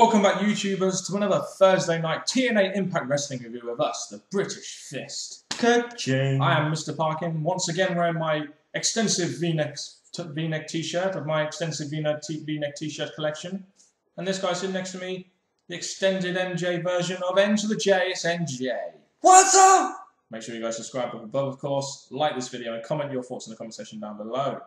Welcome back, YouTubers, to another Thursday night TNA Impact Wrestling review of us, the British Fist. Ka-ching. I am Mr. Parkin, once again wearing my extensive V-neck t-shirt of my extensive V-neck t-shirt collection. And this guy sitting next to me, the extended NJ version of N to the J, it's NJ. What's up? Make sure you guys subscribe up above, of course, like this video, and comment your thoughts in the comment section down below.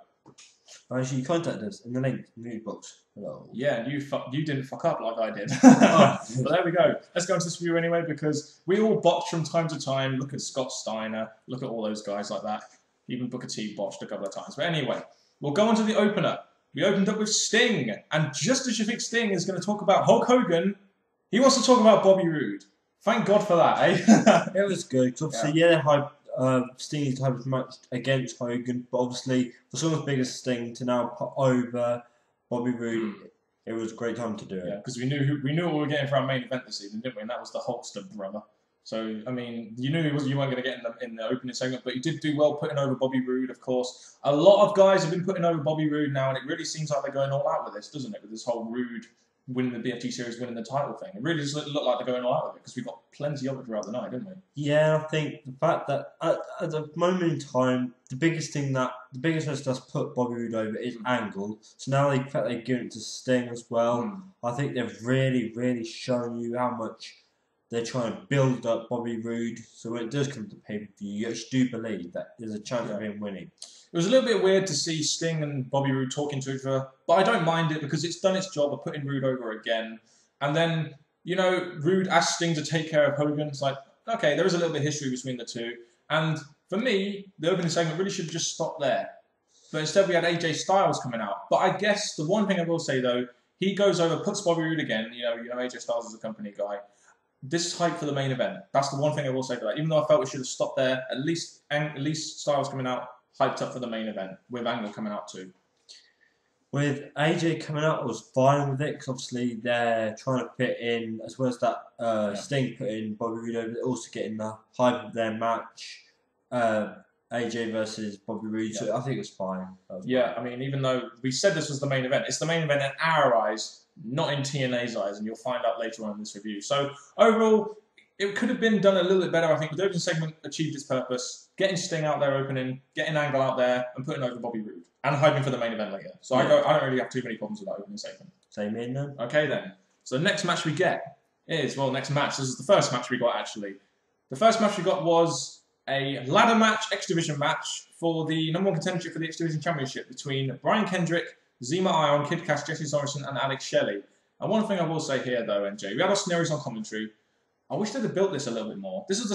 Actually, contact us in the link in the box below. Yeah, and you didn't fuck up like I did. Oh. But there we go. Let's go into this review anyway, because we all botch from time to time. Look at Scott Steiner. Look at all those guys like that. Even Booker T botched a couple of times. But anyway, we'll go on to the opener. We opened up with Sting. And just as you think Sting is going to talk about Hulk Hogan, he wants to talk about Bobby Roode. Thank God for that, eh? It was good. Cause obviously, Sting is to have his match against Hogan, but obviously, for someone's biggest Sting to now put over Bobby Roode, it was a great time to do it. Yeah, because we knew what we were getting for our main event this evening, didn't we? And that was the Hulkster brother. So, I mean, you knew you weren't going to get in the opening segment, but you did do well putting over Bobby Roode, of course. A lot of guys have been putting over Bobby Roode now, and it really seems like they're going all out with this, doesn't it? With this whole Roode winning the BFT series, winning the title thing. It really does look like they're going all out with it, because we got plenty of it throughout the night, didn't we? Yeah, I think the fact that at the moment in time, the biggest wrestler that's put Bobby Roode over is Angle. So now the fact they've given it to Sting as well, I think they've really shown you how much they're trying to build up Bobby Roode. So when it does come to pay-per-view, you actually do believe that there's a chance of him winning. It was a little bit weird to see Sting and Bobby Roode talking to each other, but I don't mind it because it's done its job of putting Roode over again. And then, you know, Roode asked Sting to take care of Hogan. It's like, okay, there is a little bit of history between the two. And for me, the opening segment really should have just stopped there. But instead we had AJ Styles coming out. But I guess the one thing I will say, though, he goes over, puts Bobby Roode again. You know, AJ Styles is a company guy. This is hype for the main event. That's the one thing I will say for that. Even though I felt we should have stopped there, at least Styles coming out, hyped up for the main event, with Angle coming out too. With AJ coming out, I was fine with it, because obviously they're trying to fit in, as well as that Sting put in Bobby Roode over, they're also getting the hype of their match, AJ versus Bobby Roode, so I think it was fine. I mean, even though we said this was the main event, it's the main event in our eyes, not in TNA's eyes, and you'll find out later on in this review. So overall, it could have been done a little bit better. I think the opening segment achieved its purpose, getting Sting out there opening, getting Angle out there, and putting over Bobby Roode, and hyping for the main event later. So I don't really have too many problems with that opening segment. Same in then. Okay then. So the next match we get is, well, next match. This is the first match we got, actually. The first match we got was a ladder match, X Division match, for the #1 contendership for the X Division Championship between Brian Kendrick, Zema Ion, Kid Cass, Jesse Sorensen, and Alex Shelley. And one thing I will say here, though, NJ, we had our scenarios on commentary. I wish they'd have built this a little bit more. This is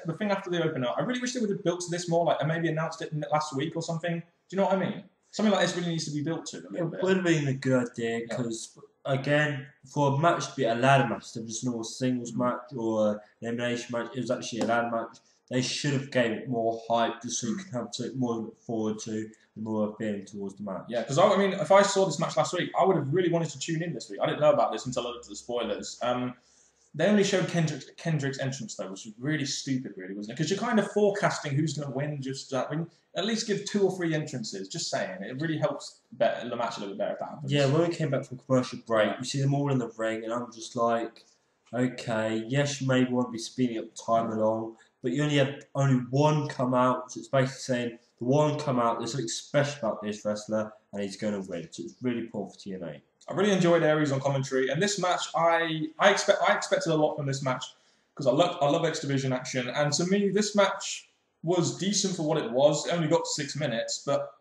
the thing after the opener. I really wish they would have built this more, like, and maybe announced it last week or something. Do you know what I mean? Something like this really needs to be built to a little bit. It would have been a good idea, because, again, for a match to be a ladder match, instead of just a normal singles match or an elimination match, it was actually a ladder match. They should have gave it more hype, just so you can have more to look forward to and more feeling towards the match. Yeah, because I mean, if I saw this match last week, I would have really wanted to tune in this week. I didn't know about this until I looked at the spoilers. They only showed Kendrick's entrance, though, which was really stupid, really, wasn't it? Because you're kind of forecasting who's going to win. Just at least give 2 or 3 entrances. Just saying, it really helps the match a little bit better if that happens. Yeah, when we came back from commercial break, you see them all in the ring, and I'm just like, okay, yes, you maybe won't be speeding up time along, but you only have one come out, so it's basically saying the one come out, there's something special about this wrestler, and he's going to win. So it's really poor for TNA. I really enjoyed Aries on commentary, and this match, I expected a lot from this match, because I love X Division action, and to me, this match was decent for what it was. It only got 6 minutes, but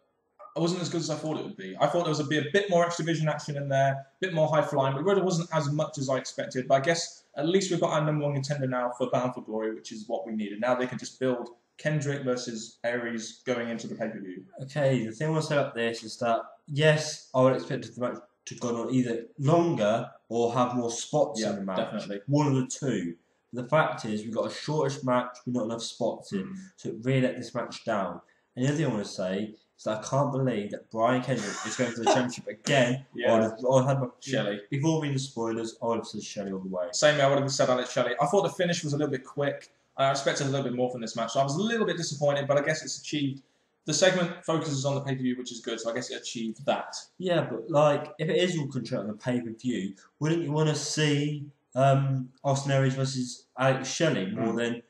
it wasn't as good as I thought it would be. I thought there would be a bit more X Division action in there, a bit more high flying, but it really wasn't as much as I expected. But I guess at least we've got our #1 contender now for Bound for Glory, which is what we needed. Now they can just build Kendrick versus Aries going into the pay-per-view. Okay, the thing I want to say about this is that, yes, I would expect the match to go on either longer or have more spots in the match. Definitely. One of the two. The fact is, we've got a shortish match with not enough spots in, so it really let this match down. And the other thing I want to say is that I can't believe that Brian Kendrick is going for the championship again. I would have had my Shelley. Before reading the spoilers, I would have said Shelley all the way. Same way, I would have said Alex Shelley. I thought the finish was a little bit quick. I expected a little bit more from this match, so I was a little bit disappointed, but I guess it's achieved the segment focuses on the pay-per-view, which is good, so I guess it achieved that. Yeah, but like, if it is all controlled on the pay-per-view, wouldn't you want to see Austin Aries versus Alex Shelley more than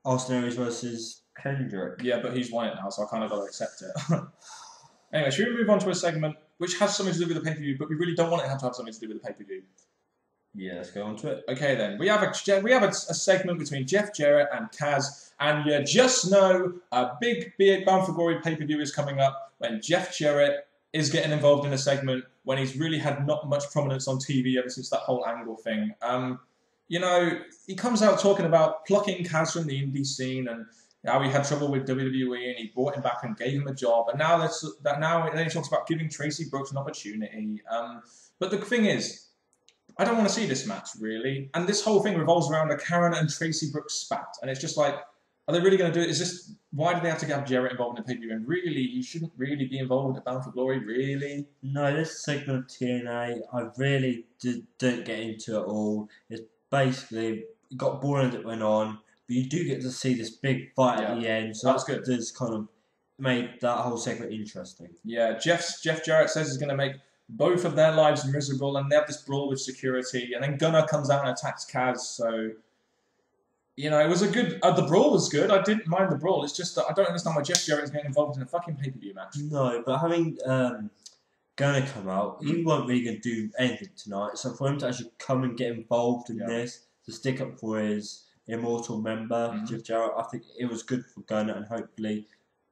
Austin Aries versus Kendrick? Yeah, but he's won it now, so I kind of got to accept it. Anyway, should we move on to a segment which has something to do with the pay-per-view, but we really don't want it to have something to do with the pay-per-view? Yeah, let's go on to it. Okay, then we have a segment between Jeff Jarrett and Kaz, and you just know a big Bound for Glory pay-per-view is coming up when Jeff Jarrett is getting involved in a segment when he's really had not much prominence on TV ever since that whole Angle thing. You know, he comes out talking about plucking Kaz from the indie scene and how he had trouble with WWE and he brought him back and gave him a job, and now then he talks about giving Tracy Brooks an opportunity. But the thing is, I don't want to see this match, really. And this whole thing revolves around a Karen and Tracy Brooks spat. And it's just like, are they really going to do it? Why do they have to have Jarrett involved in the pay-per-view? And really, he shouldn't really be involved in Bound for Glory, really? No, this segment of TNA, I really didn't get into it all. It's basically, it got boring as it went on. But you do get to see this big fight at the end. So that's good. That's kind of made that whole segment interesting. Yeah, Jeff Jarrett says he's going to make both of their lives miserable, and they have this brawl with security, and then Gunner comes out and attacks Kaz, so, you know, it was a good, the brawl was good, I didn't mind the brawl, it's just that I don't understand why Jeff Jarrett is getting involved in a fucking pay-per-view match. No, but having Gunner come out, he weren't really going to do anything tonight, so for him to actually come and get involved in this, to stick up for his immortal member, Jeff Jarrett, I think it was good for Gunner, and hopefully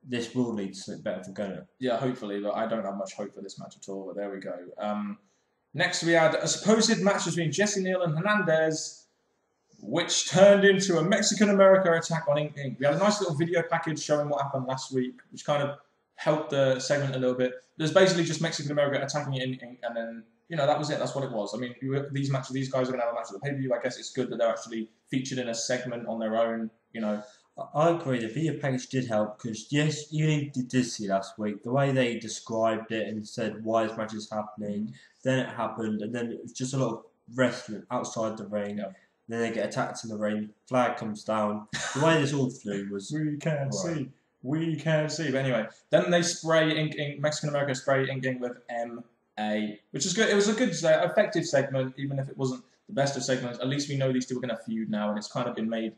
this will lead to something better for Gunner. Yeah, hopefully, but I don't have much hope for this match at all, but there we go. Next, we had a supposed match between Jesse Neal and Hernandez, which turned into a Mexican-America attack on Ink Inc. We had a nice little video package showing what happened last week, which kind of helped the segment a little bit. There's basically just Mexican-America attacking Ink Inc, and then, you know, that was it. That's what it was. I mean, these guys are going to have a match at the pay-per-view. I guess it's good that they're actually featured in a segment on their own, you know. I agree, the video package did help because, yes, you did see last week the way they described it and said why this match is happening, then it happened, and then it was just a lot of wrestling outside the ring. Yeah. Then they get attacked in the ring, flag comes down. The way this all flew was... We can't see. But anyway, then they spray Ink, Mexican America spray Ink with M.A., which is good. It was a good, effective segment, even if it wasn't the best of segments. At least we know these two are going to feud now, and it's kind of been made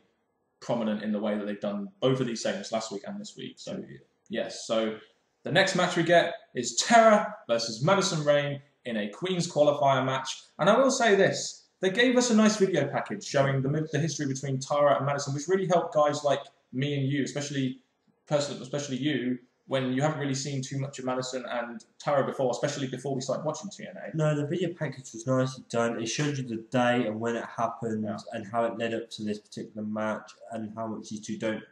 prominent in the way that they've done both of these segments last week and this week. So, yes. So, the next match we get is Terra versus Madison Rayne in a Queen's Qualifier match. And I will say this. They gave us a nice video package showing the history between Tara and Madison, which really helped guys like me and you, especially you, when you haven't really seen too much of Madison and Tara before, especially before we started watching TNA. No, the video package was nicely done. It showed you the day and when it happened and how it led up to this particular match and how much these two don't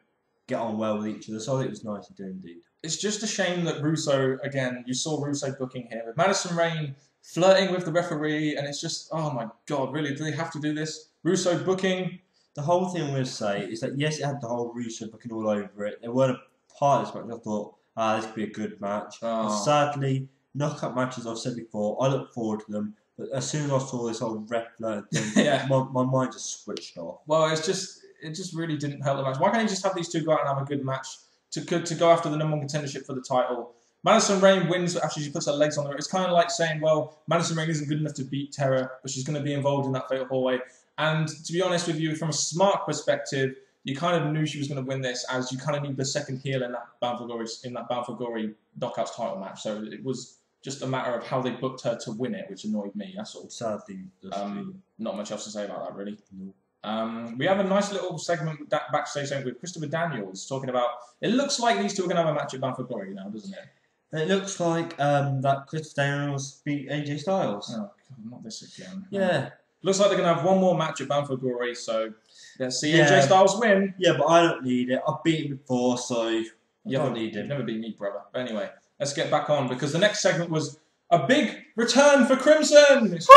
get on well with each other. So I think it was nicely done indeed. It's just a shame that Russo, again, you saw Russo booking here with Madison Rayne flirting with the referee, and it's just, oh my God, really? Do they have to do this? Russo booking. The whole thing I'm going to say is that, yes, it had the whole Russo booking all over it. There weren't a part of this match I thought, this could be a good match. But sadly, knockout matches, I've said before, I look forward to them. But as soon as I saw this whole ref flirt thing, my mind just switched off. Well, it just really didn't help the match. Why can't you just have these two go out and have a good match to go after the number one contendership for the title? Madison Rayne wins after she puts her legs on the ring. It's kind of like saying, well, Madison Rayne isn't good enough to beat Terra, but she's going to be involved in that fatal four-way. And to be honest with you, from a smart perspective, you kind of knew she was going to win this, as you kind of need the second heel in that Bound for Glory Knockouts title match. So it was just a matter of how they booked her to win it, which annoyed me. That's all. Sadly, not much else to say about that, really. No. We have a nice little segment, backstage segment with Christopher Daniels talking about. It looks like these two are going to have a match at Bound for Glory now, doesn't it? It looks like that Christopher Daniels beat AJ Styles. Oh God, not this again. Yeah. Looks like they're going to have one more match at Bound for Glory, so let's see AJ Styles win. Yeah, but I don't need it. I've beaten him before, so I don't need it. You've never beat me, brother. But anyway, let's get back on, because the next segment was a big return for Crimson. It's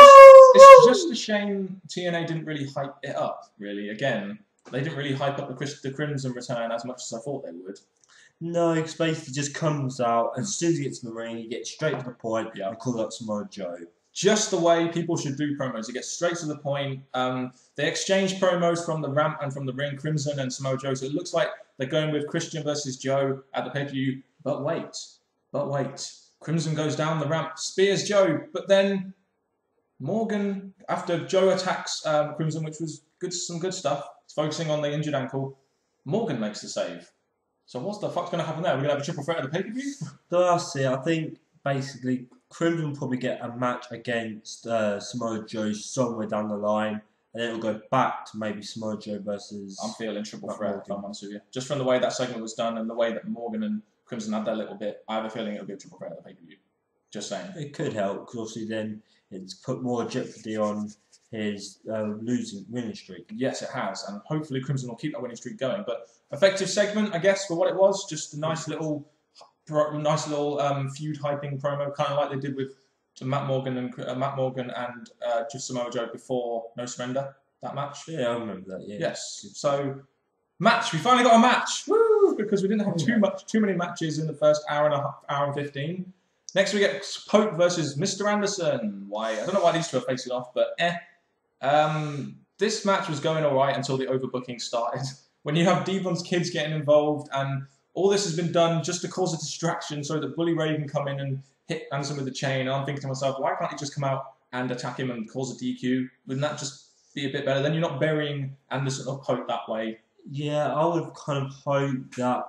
just a shame TNA didn't really hype it up, really. Again, they didn't really hype up the Crimson return as much as I thought they would. No, because basically just comes out, and as soon as he gets in the ring, he gets straight to the point and calls out Samoa Joe. Just the way people should do promos. It gets straight to the point. They exchange promos from the ramp and from the ring, Crimson and Samoa Joe. So it looks like they're going with Christian versus Joe at the pay-per-view. But wait. Crimson goes down the ramp, spears Joe, but then Morgan, after Joe attacks Crimson, which was some good stuff, focusing on the injured ankle, Morgan makes the save. So what the fuck's going to happen there? We're going to have a triple threat at the pay-per-view? That's it. I think basically Crimson will probably get a match against Samoa Joe somewhere down the line, and then it'll go back to maybe Samoa Joe versus... I'm feeling triple threat, if I'm honest with you. Just from the way that segment was done and the way that Morgan and Crimson had that little bit, I have a feeling it'll be a triple threat at the pay-per-view. Just saying. It could help, because obviously then it's put more jeopardy on his winning streak. Yes, it has, and hopefully Crimson will keep that winning streak going. But effective segment, I guess, for what it was, just a nice little feud hyping promo, kind of like they did with Matt Morgan and just Samoa Joe before No Surrender, that match. Yeah, I remember that. Yeah. Yes. So match, we finally got a match. Woo! Because we didn't have too many matches in the first hour and 15. Next we get Pope versus Mr. Anderson. Why? I don't know why these two are facing off, but this match was going alright until the overbooking started. When you have Devon's kids getting involved, and all this has been done just to cause a distraction so that Bully Ray can come in and hit Anderson with the chain. And I'm thinking to myself, why can't he just come out and attack him and cause a DQ? Wouldn't that just be a bit better? Then you're not burying Anderson or Pope that way. Yeah, I would have kind of hoped that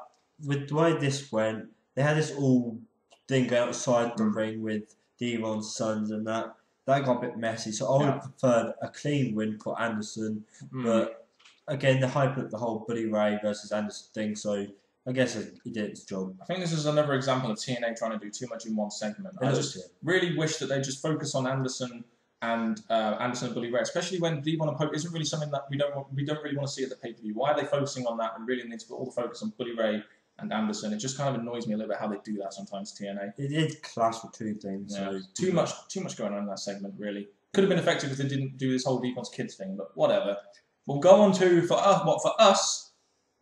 with the way this went, they had this all thing going outside the ring with Devon's sons and that. That got a bit messy, so I would have preferred a clean win for Anderson. But again, they're hyping up the whole Bully Ray versus Anderson thing, so I guess he did its job. I think this is another example of TNA trying to do too much in one segment. I just really wish that they just focus on Anderson and Bully Ray, especially when Devon and Pope isn't really something that we don't really want to see at the pay-per-view. Why are they focusing on that and really need to put all the focus on Bully Ray and Anderson? It just kind of annoys me a little bit how they do that sometimes, TNA. It did clash with two things. Yeah. So too much going on in that segment, really. Could have been effective if they didn't do this whole Devon's kids thing, but whatever. We'll go on to, for us,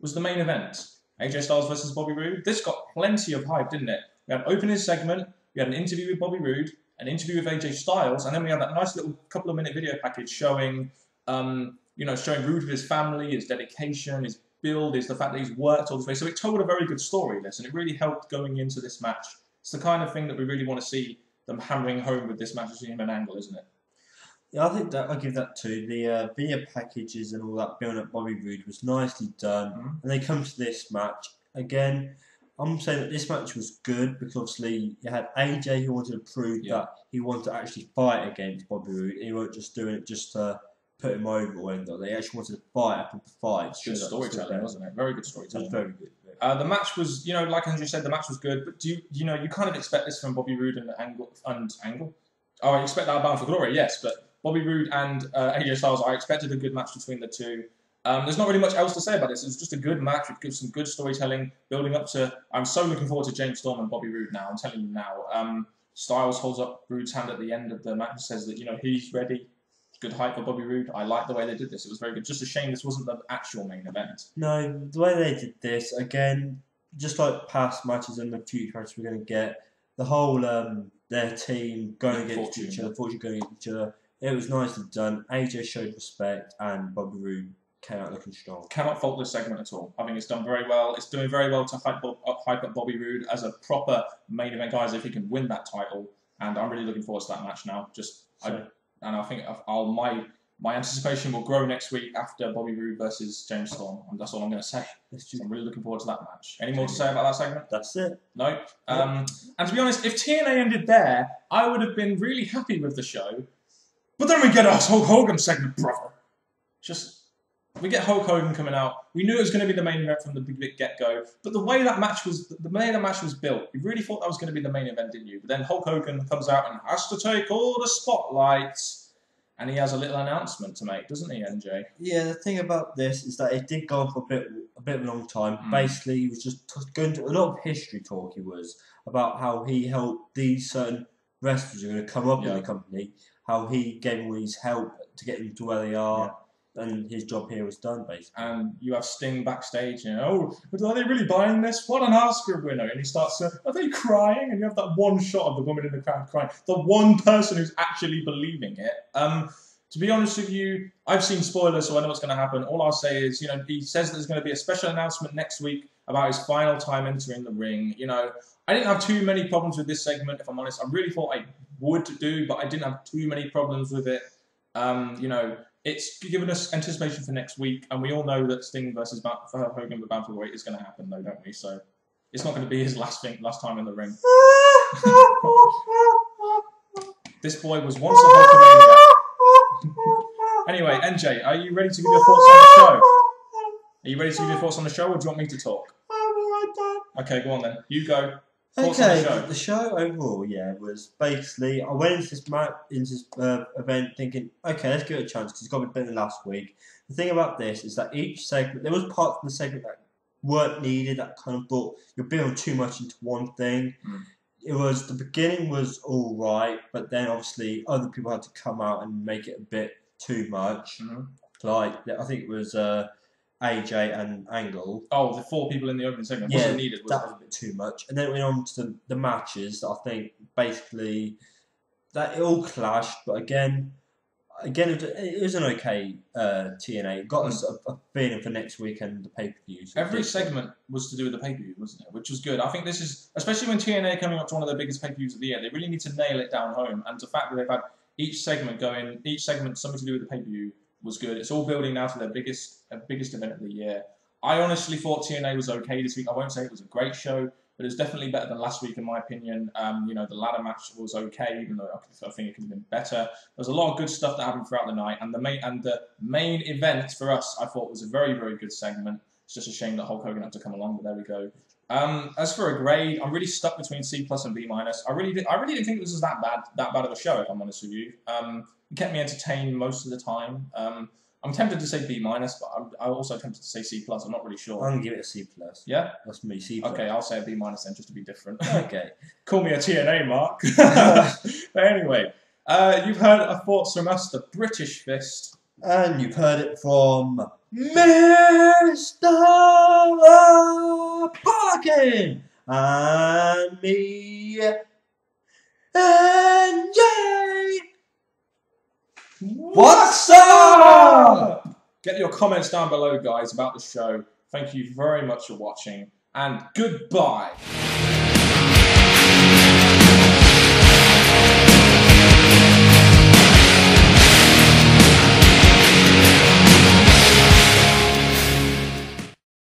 was the main event. AJ Styles versus Bobby Roode. This got plenty of hype, didn't it? We had an opening segment, we had an interview with Bobby Roode, an interview with AJ Styles, and then we had that nice little couple of minute video package showing, showing Roode with his family, his dedication, his build, is the fact that he's worked all this way. So it told a very good story, this, and it really helped going into this match. It's the kind of thing that we really want to see them hammering home with this match between him and Angle, isn't it? Yeah, I think that I'll give that too. The video packages and all that building up Bobby Roode was nicely done. And they come to this match again. I'm saying that this match was good because obviously you had AJ who wanted to prove that he wanted to actually fight against Bobby Roode. He weren't just doing it just to put him over or anything. They actually wanted to fight up and fight. Good storytelling, wasn't it? Very good storytelling. Very good. The match was, like Andrew said, the match was good. But you kind of expect this from Bobby Roode and Angle. Oh, I expect that Bound for Glory, yes, but Bobby Roode and AJ Styles, I expected a good match between the two. There's not really much else to say about this. It was just a good match with some good storytelling building up to... I'm so looking forward to James Storm and Bobby Roode now. I'm telling you now. Styles holds up Roode's hand at the end of the match and says that, he's ready. Good hype for Bobby Roode. I like the way they did this. It was very good. Just a shame this wasn't the actual main event. No, the way they did this, again, just like past matches and the future matches we're going to get, the whole their team going against each other, Fortune going against each other, it was nicely done. AJ showed respect and Bobby Roode came out looking strong. Cannot fault this segment at all. I think it's done very well. It's doing very well to hype up Bobby Roode as a proper main event guy, as if he can win that title. And I'm really looking forward to that match now. I think my anticipation will grow next week after Bobby Roode versus James Storm. And that's all I'm going to say. So I'm really looking forward to that match. Any more to say about that segment? That's it. No. And to be honest, if TNA ended there, I would have been really happy with the show. But then we get our Hulk Hogan segment, brother. We get Hulk Hogan coming out. We knew it was going to be the main event from the big get-go. But the way that match was built, you really thought that was going to be the main event, didn't you? But then Hulk Hogan comes out and has to take all the spotlights. And he has a little announcement to make, doesn't he, NJ? Yeah, the thing about this is that it did go on for a bit of a long time. Basically, he was just going to a lot of history talk, he was, about how he helped these certain wrestlers who are going to come up in the company, how he gave all his help to get them to where they are, and his job here was done, basically. And you have Sting backstage, are they really buying this? What an Oscar winner. And he starts saying, are they crying? And you have that one shot of the woman in the crowd crying. The one person who's actually believing it. To be honest with you, I've seen spoilers, so I know what's going to happen. All I'll say is, he says there's going to be a special announcement next week about his final time entering the ring. You know, I didn't have too many problems with this segment, if I'm honest. I really thought I would do, but I didn't have too many problems with it. You know, it's given us anticipation for next week, and we all know that Sting versus Hogan with Bantamweight is going to happen, though, don't we? So it's not going to be his last time in the ring. This boy was once a Hulkamaniac. Anyway, NJ, are you ready to give your thoughts on the show? Are you ready to give your thoughts on the show, or do you want me to talk? Okay, go on then. You go. Thoughts on the show overall, was basically, I went into this event thinking, okay, let's give it a chance because it's got to be better than last week. The thing about this is that each segment, there was parts of the segment that weren't needed, that kind of thought you're building too much into one thing. The beginning was all right, but then obviously other people had to come out and make it a bit too much. Like, I think it was AJ and Angle. Oh, the 4 people in the opening segment wasn't needed, was that was a bit too much. And then it went on to the matches. I think basically that it all clashed, but again, it was an okay TNA. It got us a feeling for next weekend, the pay-per-views. Every segment was to do with the pay-per-view, wasn't it? Which was good. I think this is, especially when TNA are coming up to one of their biggest pay-per-views of the year, they really need to nail it down home. And the fact that they've had each segment something to do with the pay-per-view was good. It's all building now to their biggest event of the year. I honestly thought TNA was okay this week. I won't say it was a great show, but it was definitely better than last week in my opinion. You know, the ladder match was okay, even though I think it could have been better. There was a lot of good stuff that happened throughout the night, and the main event for us, I thought, was a very, very good segment. It's just a shame that Hulk Hogan had to come along, but there we go. As for a grade, I'm really stuck between C+ and B-. I really didn't think this was that bad of a show, if I'm honest with you. It kept me entertained most of the time. I'm tempted to say B-, but I'm also tempted to say C+. I'm not really sure. I'm going to give it a C+. Yeah? That's me, C+. Okay, I'll say a B- then, just to be different. Okay. Call me a TNA, Mark. But anyway, you've heard our thoughts from us, the British Fist. And you've heard it from Mr. Parkin and me, NJ. What's up? Get your comments down below, guys, about the show. Thank you very much for watching, and goodbye.